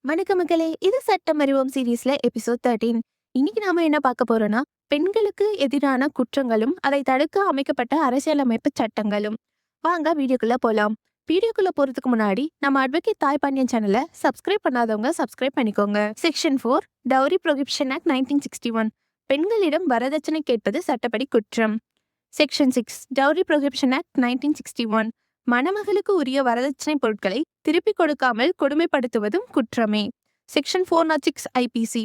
வணக்கம் மக்களே, இது சட்டம் அறிவோம் சீரீஸ்ல எபிசோட் 13. இன்னைக்கு நாம என்ன பார்க்க போறோம்னா, பெண்களுக்கு எதிரான குற்றங்களும் அதை தடுக்க அமைக்கப்பட்ட அரசியலமைப்பு சட்டங்களும். வாங்க வீடியோக்குள்ள போலாம். வீடியோக்குள்ள போறதுக்கு முன்னாடி நம்ம அட்வொகேட் தாய் பாண்டியன் சேனலை சப்ஸ்கிரைப் பண்ணாதவங்க சப்ஸ்கிரைப் பண்ணிக்கோங்க. Section 4 dowry prohibition act 1961. பெண்களிடம் வரதட்சணை கேட்பது சட்டப்படி குற்றம். Section 6 dowry prohibition act 1961. மணமகளுக்கு உரிய வரதட்சணை பொருட்களை திருப்பிக் கொடுக்காமல் கொடுமைப்படுத்துவதும் குற்றமே. Section 406 IPC.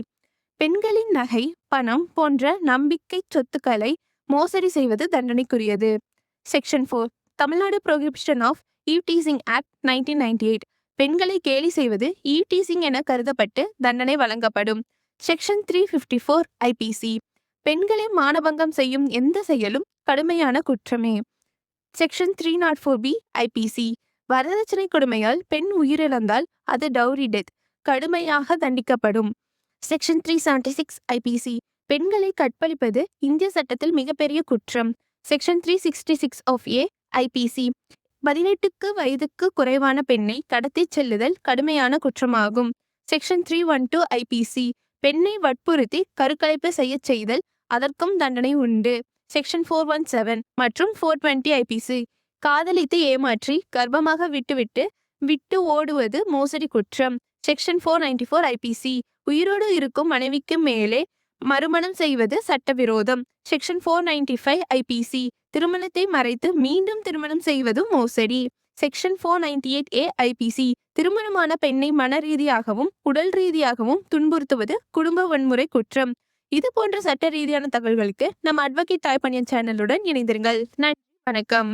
பெண்களின் நகை, பணம் போன்ற நம்பிக்கை சொத்துக்களை மோசடி செய்வது தண்டனைக்குரியது. Section 4 Tamil Nadu prohibition of eve teasing act 1998. பெண்களை கேலி செய்வது ஈவ் டீசிங் என கருதப்பட்டு தண்டனை வழங்கப்படும். Section 354 IPC. பெண்களை மானபங்கம் செய்யும் எந்த செயலும் கடுமையான குற்றமே. Section 304B IPC. வரதட்சணை கொடுமையால் பெண் உயிரிழந்தால் அது டவுரி டெத், கடுமையாக தண்டிக்கப்படும். Section 376 IBC. பெண்களை கற்பழிப்பது இந்திய சட்டத்தில் மிகப்பெரிய குற்றம். Section 366 of A IBC. 18 வயதுக்கு குறைவான பெண்ணை கடத்திச் செல்லுதல் கடுமையான குற்றமாகும். Section 312 IPC. பெண்ணை வற்புறுத்தி கருக்கலைப்பு செய்யச் செய்தல், அதற்கும் தண்டனை உண்டு. செக்ஷன் 417 மற்றும் 420 ஐபிசி. காதலித்து ஏமாற்றி கர்ப்பமாக விட்டு ஓடுவது மோசடி குற்றம். Section 494 IPC. உயிரோடு இருக்கும் மனைவிக்கு மேலே மறுமணம் செய்வது சட்டவிரோதம். Section 495 IBC. திருமணத்தை மறைத்து மீண்டும் திருமணம் செய்வதும் மோசடி. Section 498A IPC. திருமணமான பெண்ணை மன ரீதியாகவும் உடல் ரீதியாகவும் துன்புறுத்துவது குடும்ப வன்முறை குற்றம். இது போன்ற சட்ட ரீதியான தகவல்களுக்கு நம்ம அட்வொகேட் தாய் பாண்டியன் சேனலுடன் இணைந்திருங்கள். நன்றி, வணக்கம்.